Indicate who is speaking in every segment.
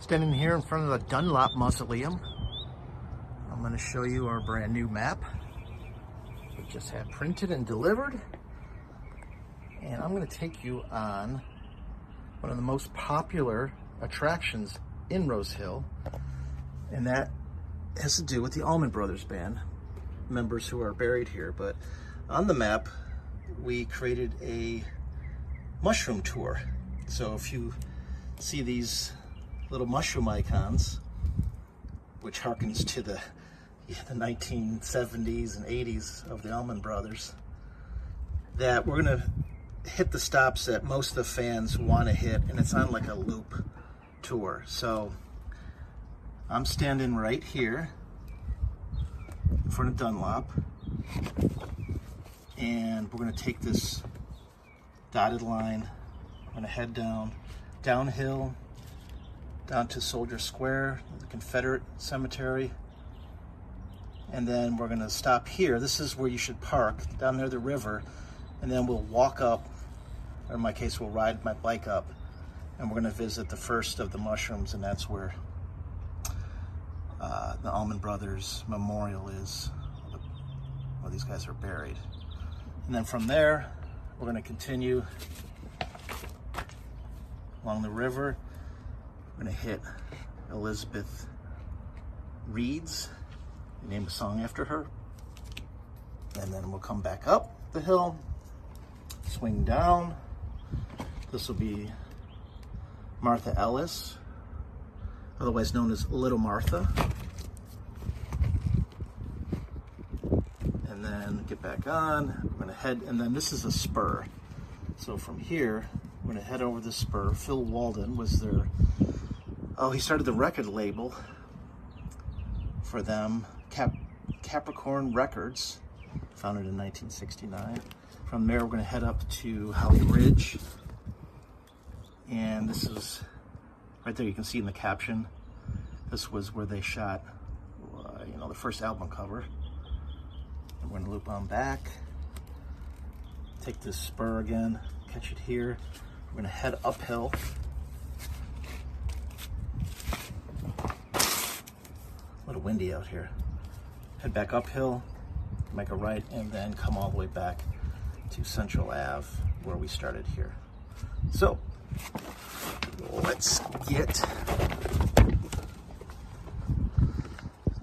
Speaker 1: Standing here in front of the Dunlop Mausoleum. I'm going to show you our brand new map. We just had printed and delivered. And I'm going to take you on one of the most popular attractions in Rose Hill. And that has to do with the Allman Brothers Band, members who are buried here. But on the map, we created a mushroom tour. So if you see these little mushroom icons, which harkens to the 1970s and 80s of the Allman Brothers, that we're gonna hit the stops that most of the fans want to hit, and it's on like a loop tour. So I'm standing right here in front of Dunlop, and we're gonna take this dotted line. I'm gonna head downhill, down to Soldier Square, the Confederate Cemetery, and then we're gonna stop here. This is where you should park, down near the river, and then we'll walk up, or in my case, we'll ride my bike up, and we're gonna visit the first of the mushrooms, and that's where the Allman Brothers Memorial is, where these guys are buried. And then from there, we're gonna continue along the river. We're gonna hit Elizabeth Reed's, name a song after her, and then we'll come back up the hill, swing down. This will be Martha Ellis, otherwise known as Little Martha, and then get back on. We're gonna head, and then this is a spur. So from here, we're gonna head over the spur. Phil Walden was their, he started the record label for them, Capricorn Records, founded in 1969. From there, we're gonna head up to Holly Ridge. And this is, right there you can see in the caption, this was where they shot, the first album cover. And we're gonna loop on back, take this spur again, catch it here. We're gonna head uphill. A little windy out here. Head back uphill, make a right, and then come all the way back to Central Ave, where we started here. So, let's get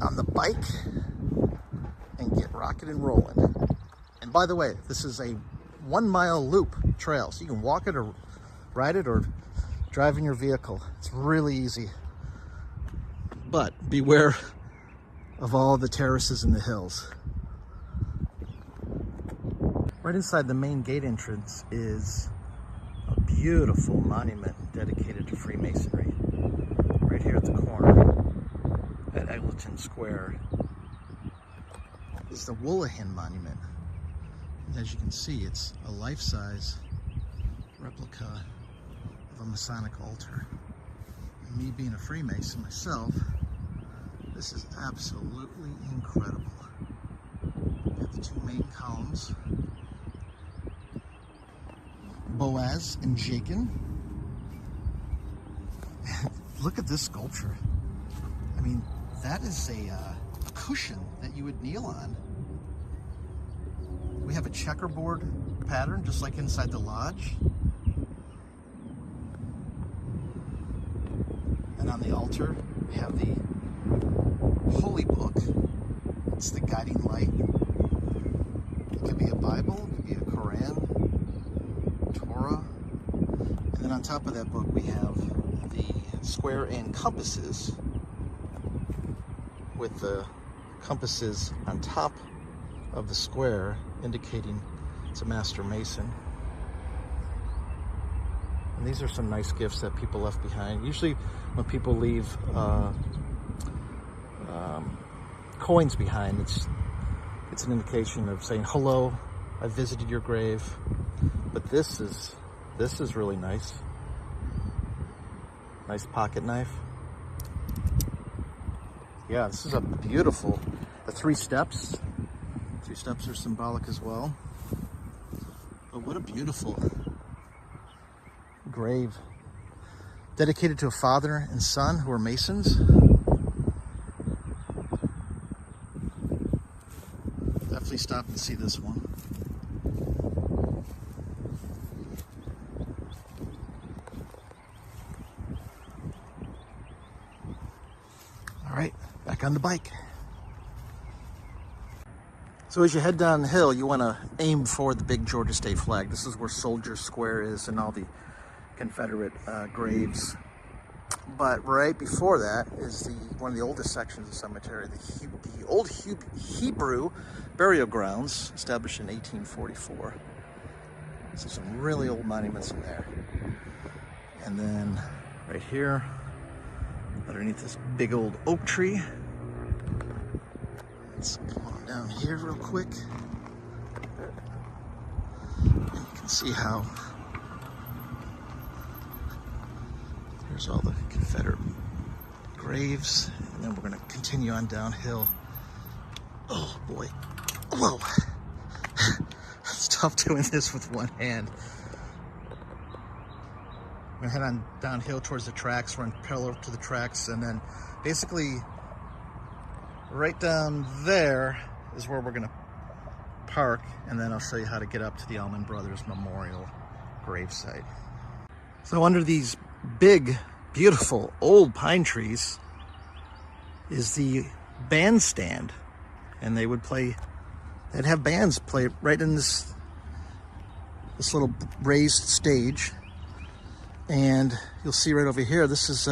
Speaker 1: on the bike and get rocking and rolling. And by the way, this is a 1 mile loop trail, so you can walk it or ride it or drive in your vehicle. It's really easy. But beware of all the terraces in the hills. Right inside the main gate entrance is a beautiful monument dedicated to Freemasonry. Right here at the corner at Eglinton Square is the Woolahan Monument. And as you can see, it's a life-size replica of a Masonic altar. And me being a Freemason myself, this is absolutely incredible. You have the two main columns, Boaz and Jachin. Look at this sculpture. I mean, that is a cushion that you would kneel on. We have a checkerboard pattern, just like inside the lodge. And on the altar, we have the Holy Book. It's the guiding light. It could be a Bible, it could be a Quran, Torah. And then on top of that book, we have the square and compasses, with the compasses on top of the square indicating it's a master mason. And these are some nice gifts that people left behind. Usually when people leave coins behind, it's an indication of saying, hello, I visited your grave. But this is really nice. Nice pocket knife. Yeah, this is a beautiful, the 3 steps. 3 steps are symbolic as well. But what a beautiful grave dedicated to a father and son who are Masons. Definitely stop and see this one. All right, back on the bike. So as you head down the hill, you want to aim for the big Georgia State flag. This is where Soldier Square is and all the Confederate graves. But right before that is one of the oldest sections of the cemetery, the old Hebrew burial grounds, established in 1844. So some really old monuments in there. And then right here, underneath this big old oak tree, let's come on down here real quick. And you can see how there's all the Confederate graves. And then we're going to continue on downhill. Oh boy. Whoa. It's tough doing this with one hand. We're going to head on downhill towards the tracks, run parallel to the tracks, and then basically right down there is where we're going to park, and then I'll show you how to get up to the Allman Brothers Memorial gravesite. So under these big, beautiful old pine trees is the bandstand, and they'd have bands play right in this little raised stage. And you'll see right over here, this is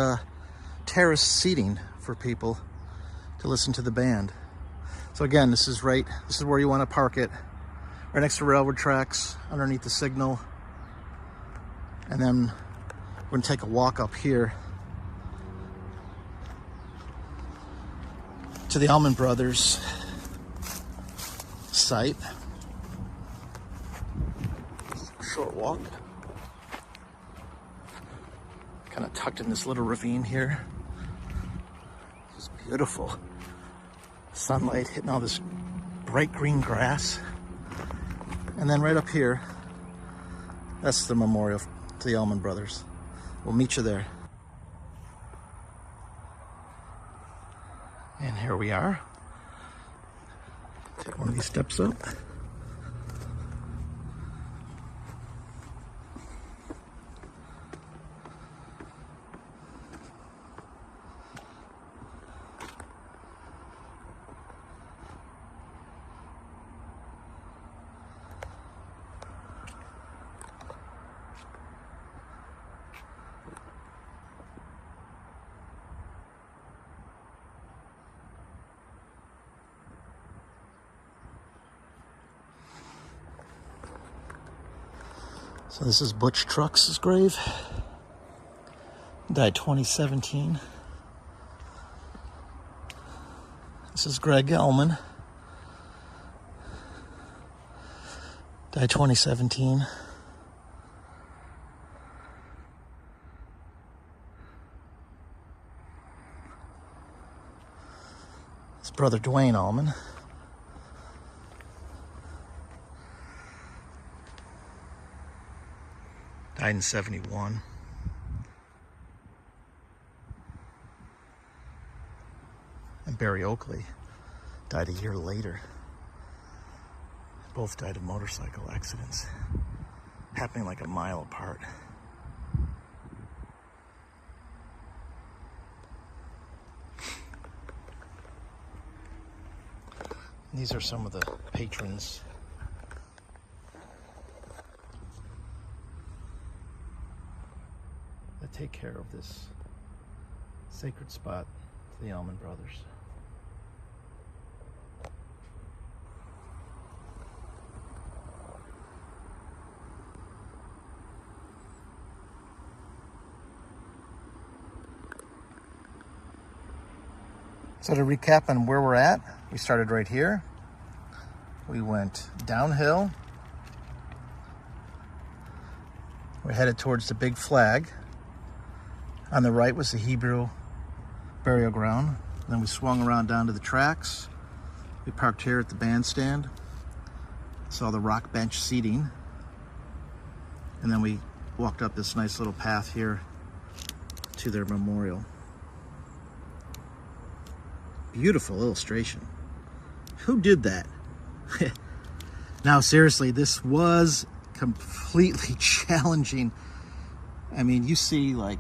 Speaker 1: terrace seating for people to listen to the band. So again, this is where you want to park it, right next to railroad tracks, underneath the signal. And then we're going to take a walk up here to the Allman Brothers site. Short walk. Kind of tucked in this little ravine here. It's beautiful. Sunlight hitting all this bright green grass. And then right up here, that's the memorial to the Allman Brothers. We'll meet you there. And here we are. Take one of these steps up. So this is Butch Trucks' grave. Died 2017. This is Greg Allman. Died 2017. His brother Dwayne Allman. Died in 71. And Barry Oakley died a year later. Both died of motorcycle accidents, happening like a mile apart. And these are some of the patrons that take care of this sacred spot to the Allman Brothers. So to recap on where we're at, we started right here. We went downhill. We're headed towards the big flag. On the right was the Hebrew burial ground. Then we swung around down to the tracks. We parked here at the bandstand. Saw the rock bench seating. And then we walked up this nice little path here to their memorial. Beautiful illustration. Who did that? Now, seriously, this was completely challenging. I mean, you see, like,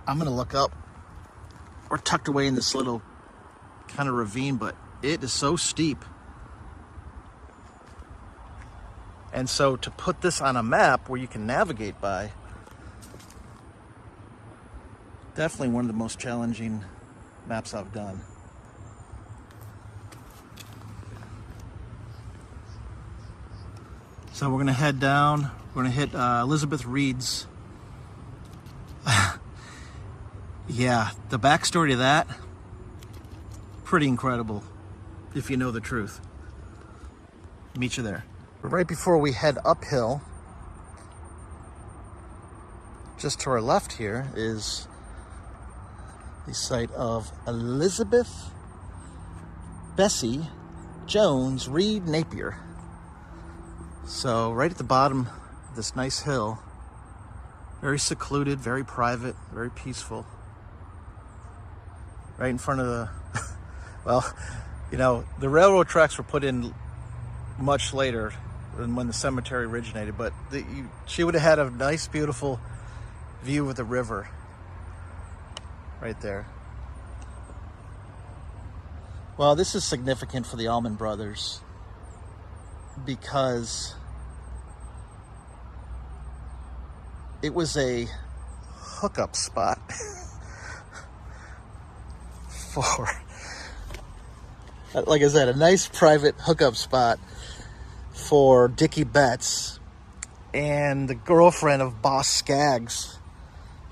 Speaker 1: I'm gonna look up. We're tucked away in this little kind of ravine, but it is so steep. And so to put this on a map where you can navigate by, definitely one of the most challenging maps I've done. So we're gonna head down. We're gonna hit Elizabeth Reed's. Yeah, the backstory to that, pretty incredible, if you know the truth. Meet you there. But right before we head uphill, just to our left here is the site of Elizabeth Bessie Jones Reed Napier. So right at the bottom of this nice hill, very secluded, very private, very peaceful. Right in front of the, well, you know, the railroad tracks were put in much later than when the cemetery originated, but she would have had a nice, beautiful view of the river right there. Well, this is significant for the Allman brothers because it was a hookup spot for, like I said, a nice private hookup spot for Dickie Betts and the girlfriend of Boss Skaggs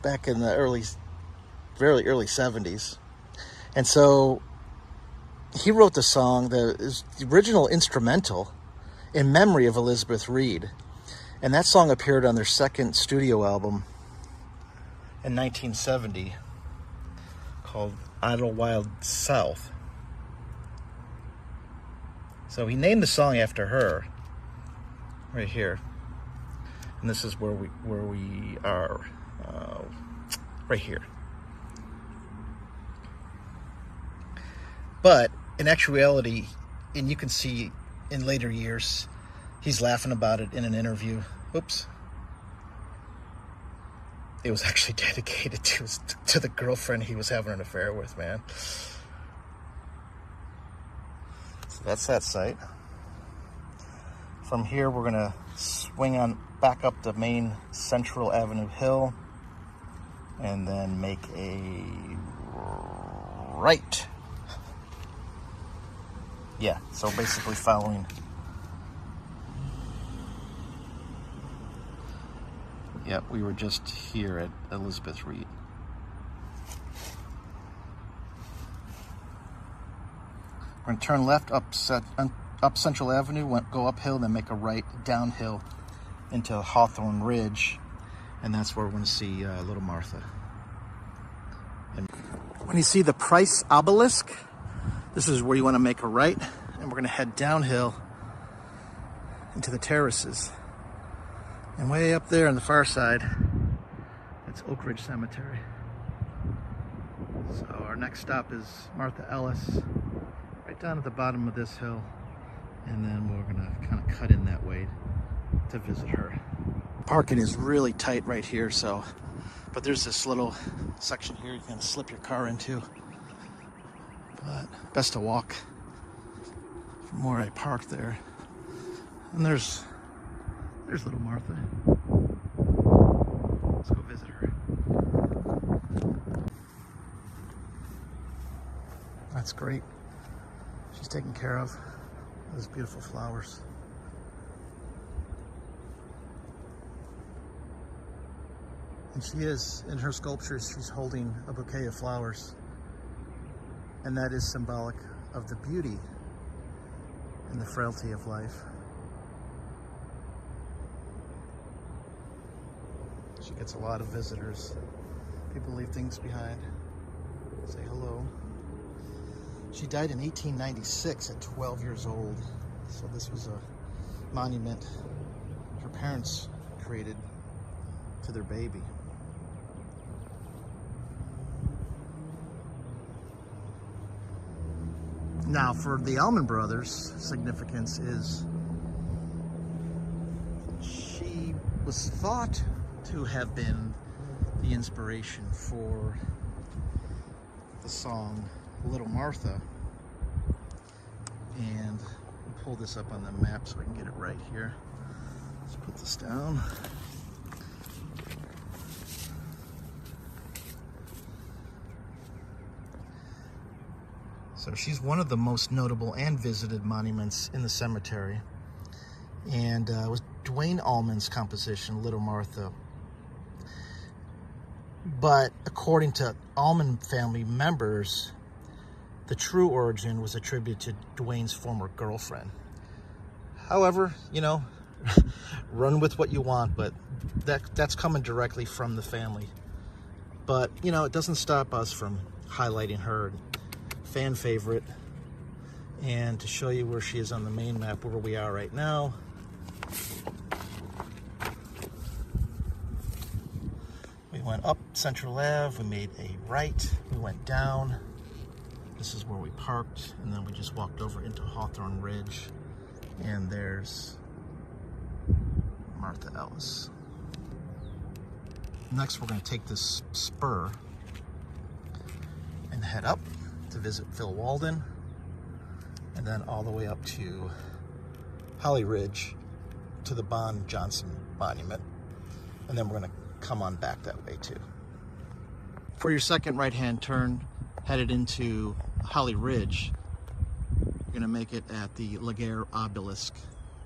Speaker 1: back in the very early 70s. And so he wrote the song, the original instrumental, in memory of Elizabeth Reed. And that song appeared on their second studio album in 1970 called Idle Wild South. So he named the song after her, right here. And this is where we are, right here. But in actuality, and you can see in later years, he's laughing about it in an interview. Oops. It was actually dedicated to the girlfriend he was having an affair with, man. So that's that site. From here, we're gonna swing on back up the main Central Avenue Hill and then make a right. Yeah, so basically following. Yeah, we were just here at Elizabeth Reed. We're gonna turn left up Central Avenue, go uphill, then make a right downhill into Hawthorne Ridge, and that's where we're gonna see Little Martha. And when you see the Price obelisk, this is where you wanna make a right, and we're gonna head downhill into the terraces. And way up there on the far side, that's Oak Ridge Cemetery. So our next stop is Martha Ellis, right down at the bottom of this hill. And then we're gonna kind of cut in that way to visit her. Parking is really tight right here, so, but there's this little section here you can slip your car into. But best to walk from where I parked there. And there's Little Martha. Let's go visit her. That's great. She's taken care of. Those beautiful flowers. And she is, in her sculptures, she's holding a bouquet of flowers. And that is symbolic of the beauty and the frailty of life. She gets a lot of visitors. People leave things behind, say hello. She died in 1896 at 12 years old. So this was a monument her parents created to their baby. Now, for the Allman Brothers, significance is she was thought to have been the inspiration for the song Little Martha. And I'll pull this up on the map so I can get it right here. Let's put this down. So she's one of the most notable and visited monuments in the cemetery. And it was Duane Allman's composition, Little Martha. But according to Allman family members, the true origin was attributed to Duane's former girlfriend. However, you know, run with what you want, but that's coming directly from the family. But, you know, it doesn't stop us from highlighting her. Fan favorite, and to show you where she is on the main map, where we are right now. We went up Central Ave, we made a right, we went down. This is where we parked, and then we just walked over into Hawthorne Ridge, and there's Martha Ellis. Next, we're going to take this spur and head up to visit Phil Walden, and then all the way up to Holly Ridge to the Bond Johnson Monument, and then we're going to come on back that way too. For your second right-hand turn, headed into Holly Ridge, you're going to make it at the Laguerre Obelisk,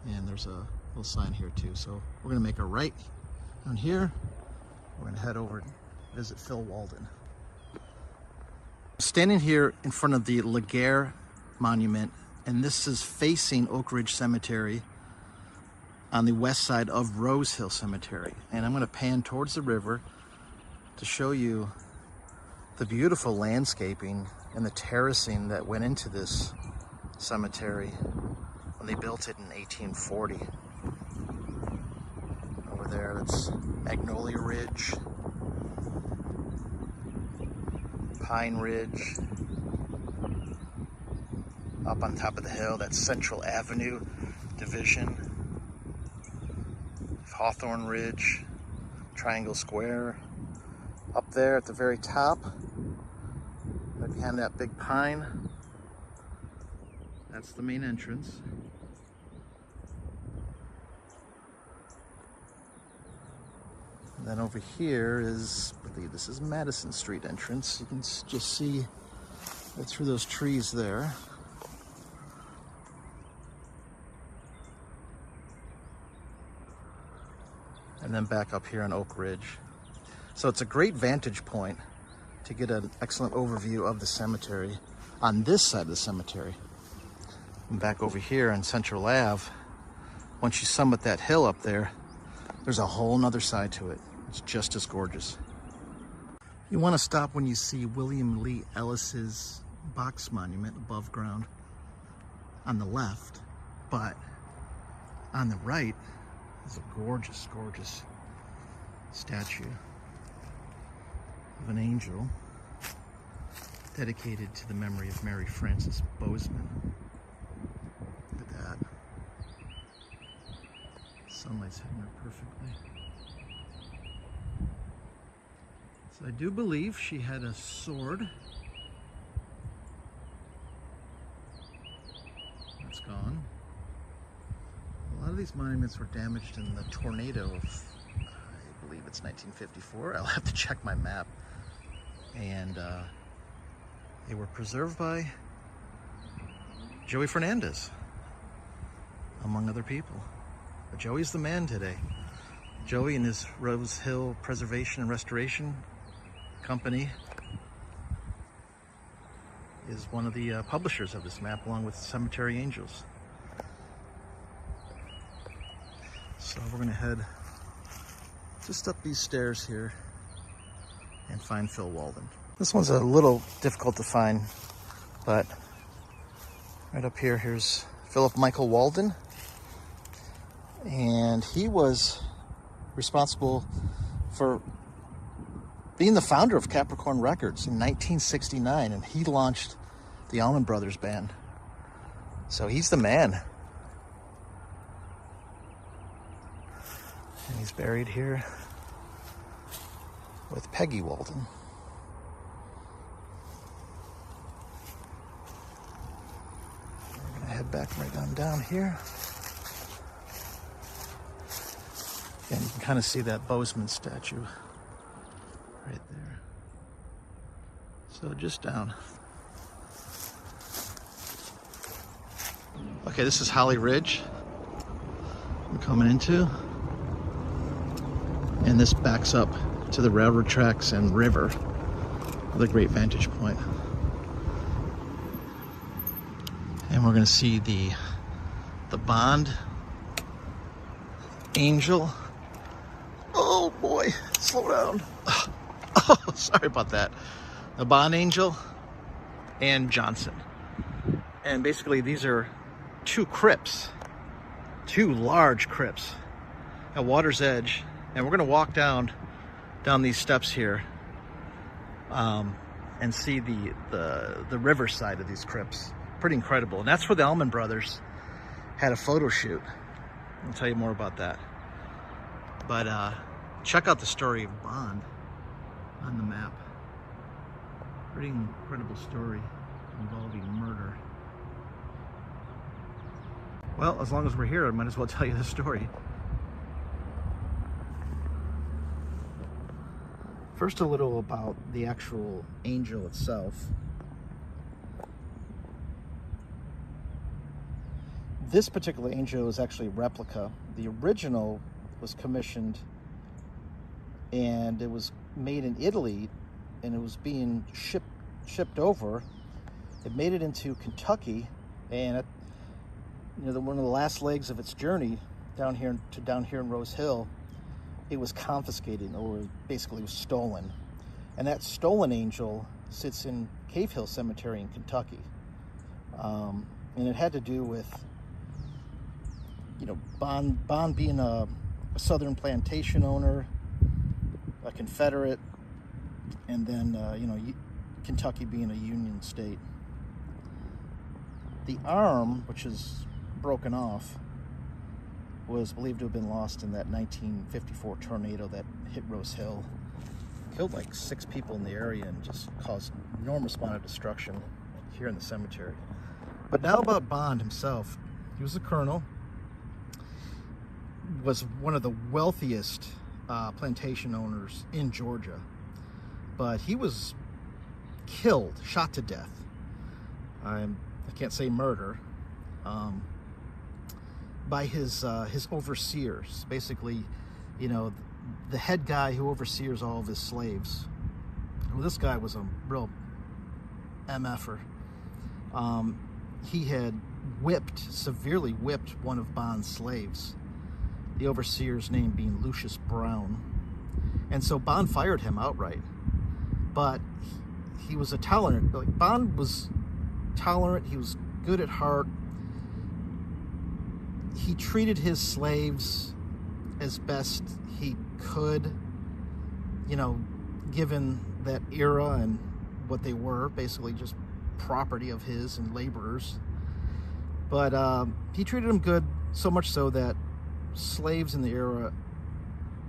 Speaker 1: and there's a little sign here too. So we're going to make a right down here. We're going to head over and visit Phil Walden. Standing here in front of the Laguerre Monument, and this is facing Oak Ridge Cemetery on the west side of Rose Hill Cemetery. And I'm going to pan towards the river to show you the beautiful landscaping and the terracing that went into this cemetery when they built it in 1840. Over there, that's Magnolia Ridge, Pine Ridge. Up on top of the hill, that's Central Avenue Division. Hawthorne Ridge, Triangle Square. Up there at the very top, right behind that big pine, that's the main entrance. And then over here is, I believe this is Madison Street entrance. You can just see right through those trees there. And then back up here on Oak Ridge. So it's a great vantage point to get an excellent overview of the cemetery on this side of the cemetery. And back over here on Central Ave, once you summit that hill up there, there's a whole nother side to it. It's just as gorgeous. You want to stop when you see William Lee Ellis's box monument above ground on the left, but on the right is a gorgeous, gorgeous statue of an angel dedicated to the memory of Mary Frances Bozeman. Look at that. Sunlight's hitting her perfectly. So I do believe she had a sword. That's gone. A lot of these monuments were damaged in the tornado of, I believe it's 1954. I'll have to check my map. And they were preserved by Joey Fernandez, among other people. But Joey's the man today. Joey and his Rose Hill Preservation and Restoration Company is one of the publishers of this map, along with Cemetery Angels. So we're gonna head just up these stairs here and find Phil Walden. This one's a little difficult to find, but right up here, here's Philip Michael Walden. And he was responsible for being the founder of Capricorn Records in 1969, and he launched the Allman Brothers Band So he's the man. And he's buried here with Peggy Walden. We're gonna head back right on down here. And you can kind of see that Bozeman statue right there. So just down. Okay, this is Holly Ridge we're coming into. And this backs up to the railroad tracks and river with a great vantage point. And we're gonna see the Bond Angel. Oh boy, slow down. Oh, sorry about that. The Bond Angel and Johnson. And basically these are two crypts, two large crypts at Water's Edge. And we're gonna walk down these steps here and see the river side of these crypts. Pretty incredible. And that's where the Allman brothers had a photo shoot. I'll tell you more about that. But check out the story of Bond on the map. Pretty incredible story involving murder. Well, as long as we're here, I might as well tell you the story. First, a little about the actual angel itself. This particular angel is actually a replica. The original was commissioned and it was made in Italy and it was being shipped over. It made it into Kentucky, and one of the last legs of its journey down here in Rose Hill, it was confiscated, or basically was stolen. And that stolen angel sits in Cave Hill Cemetery in Kentucky. And it had to do with, Bond being a Southern plantation owner, a Confederate, and then, Kentucky being a Union state. The arm, which is broken off, was believed to have been lost in that 1954 tornado that hit Rose Hill. Killed like 6 people in the area and just caused an enormous amount of destruction here in the cemetery. But now about Bond himself. He was a colonel, was one of the wealthiest plantation owners in Georgia, but he was killed, shot to death. I can't say murder, by his overseers. Basically, the head guy who overseers all of his slaves. Well, this guy was a real MFer. He had severely whipped one of Bond's slaves, the overseer's name being Lucius Brown. And so Bond fired him outright. But he was a tolerant, Bond was tolerant, he was good at heart. He treated his slaves as best he could, given that era and what they were, basically just property of his and laborers. But he treated them good, so much so that slaves in the era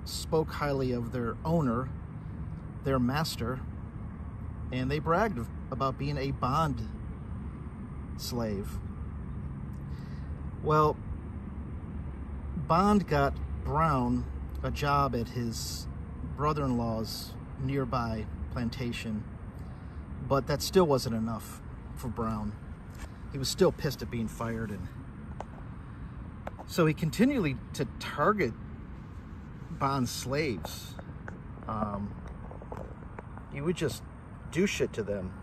Speaker 1: spoke highly of their owner, their master, and they bragged about being a Bond slave. Well, Bond got Brown a job at his brother-in-law's nearby plantation, but that still wasn't enough for Brown. He was still pissed at being fired, and so he continually to target Bond's slaves. He would just do shit to them,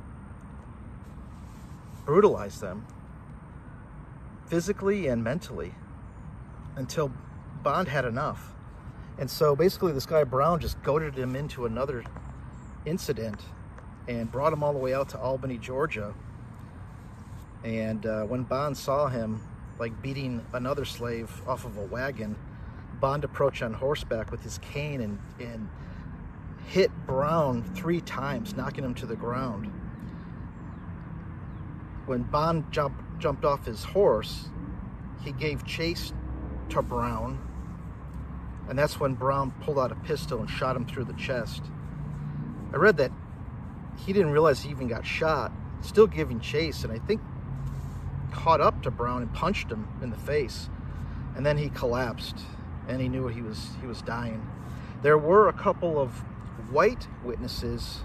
Speaker 1: brutalize them, physically and mentally, until Bond had enough. And so basically this guy Brown just goaded him into another incident and brought him all the way out to Albany, Georgia. And when Bond saw him beating another slave off of a wagon, Bond approached on horseback with his cane and hit Brown 3 times, knocking him to the ground. when Bond jumped off his horse, he gave chase to Brown, and that's when Brown pulled out a pistol and shot him through the chest. I read that he didn't realize he even got shot, still giving chase, and I think caught up to Brown and punched him in the face, and then he collapsed, and he knew he was dying. There were a couple of white witnesses,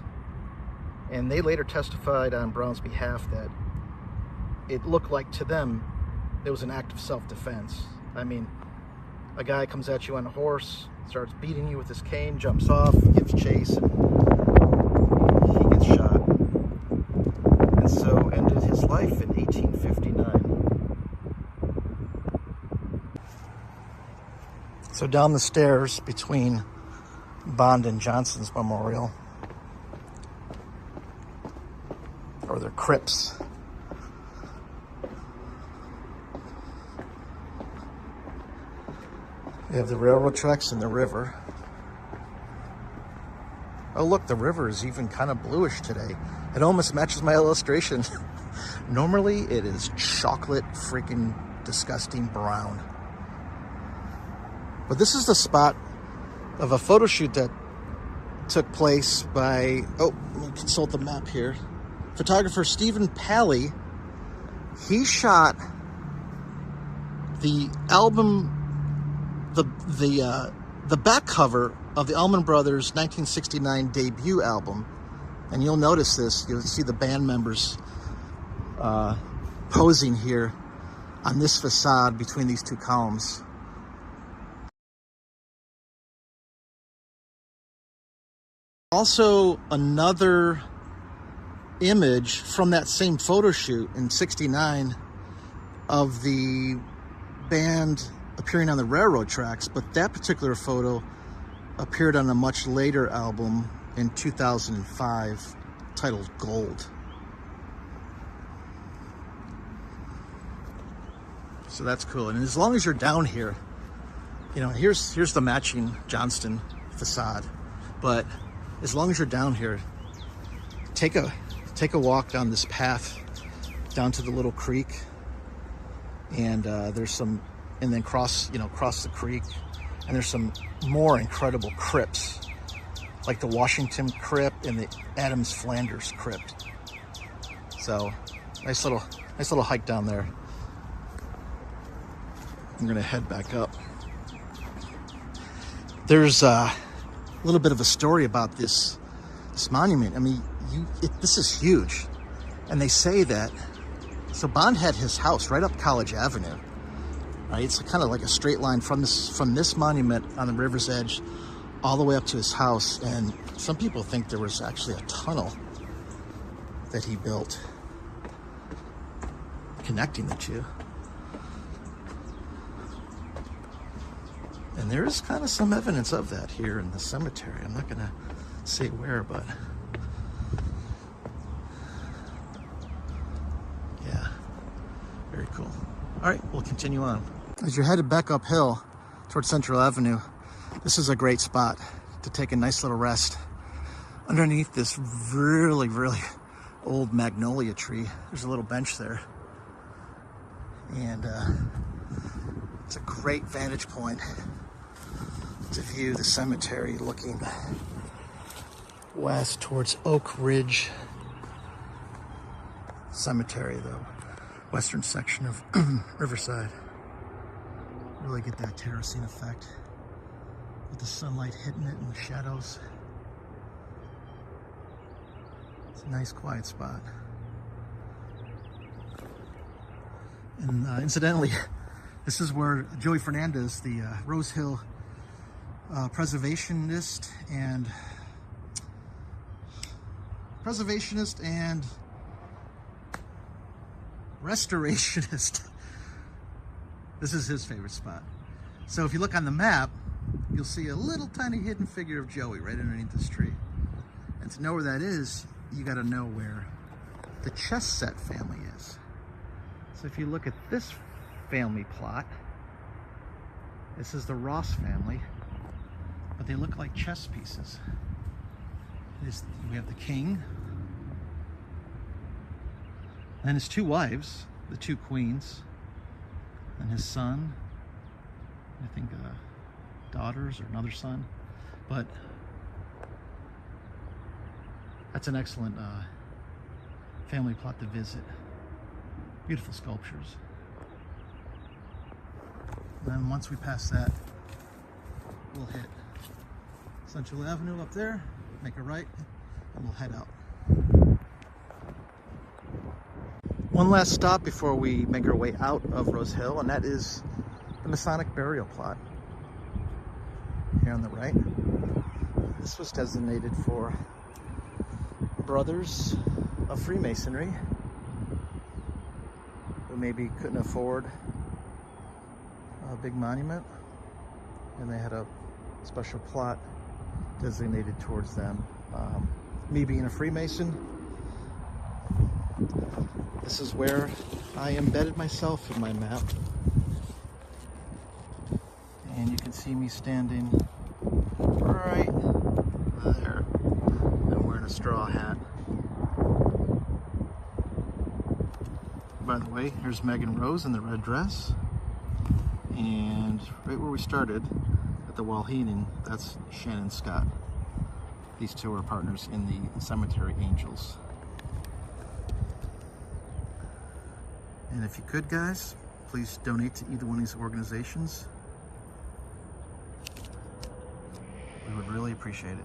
Speaker 1: and they later testified on Brown's behalf that it looked like to them it was an act of self-defense. I mean, a guy comes at you on a horse, starts beating you with his cane, jumps off, gives chase, and he gets shot. And so ended his life in 1859. So down the stairs between Bond and Johnson's memorial, or their crypts, we have the railroad tracks and the river. Oh look, the river is even kind of bluish today. It almost matches my illustration. Normally it is chocolate freaking disgusting brown. But this is the spot of a photo shoot that took place by, oh, let me consult the map here. Photographer Stephen Pally. He shot the album, the back cover of the Allman Brothers 1969 debut album. And you'll notice this, you'll see the band members posing here on this facade between these two columns. Also, another image from that same photo shoot in '69 of the band appearing on the railroad tracks, but that particular photo appeared on a much later album in 2005 titled Gold. So that's cool. And as long as you're down here, you know, here's the matching Johnston facade, but as long as you're down here, take a walk down this path down to the little creek, and there's some, and then cross the creek, and there's some more incredible crypts, like the Washington Crypt and the Adams Flanders Crypt. So nice little hike down there. I'm gonna head back up. There's a little bit of a story about this monument. I mean, this is huge, and they say that, so Bond had his house right up College Avenue. Right, it's kind of like a straight line from this monument on the river's edge all the way up to his house, and some people think there was actually a tunnel that he built connecting the two. And there is kind of some evidence of that here in the cemetery. I'm not gonna say where, but yeah, very cool. All right, we'll continue on. As you're headed back uphill towards Central Avenue, this is a great spot to take a nice little rest underneath this really, really old magnolia tree. There's a little bench there, and it's a great vantage point to view the cemetery looking west towards Oak Ridge Cemetery, the western section of Riverside. Really get that terracing effect with the sunlight hitting it and the shadows. It's a nice quiet spot. And incidentally, this is where Joey Fernandez, the Rose Hill preservationist and restorationist. This is his favorite spot. So if you look on the map, you'll see a little tiny hidden figure of Joey right underneath this tree. And to know where that is, you got to know where the chess set family is. So if you look at this family plot, this is the Ross family, but they look like chess pieces. We have the king, And his two wives, the two queens, and his son, I think daughters or another son. But that's an excellent family plot to visit. Beautiful sculptures. And then once we pass that, we'll hit Central Avenue up there, make a right, and we'll head out. One last stop before we make our way out of Rose Hill, and that is the Masonic burial plot here on the right. This was designated for brothers of Freemasonry who maybe couldn't afford a big monument, and they had a special plot designated towards them. Me being a Freemason, this is where I embedded myself in my map. And you can see me standing right there. I'm wearing a straw hat. By the way, here's Megan Rose in the red dress. And right where we started, at the Walheenan, that's Shannon Scott. These two are partners in the Cemetery Angels. And if you could, guys, please donate to either one of these organizations. We would really appreciate it.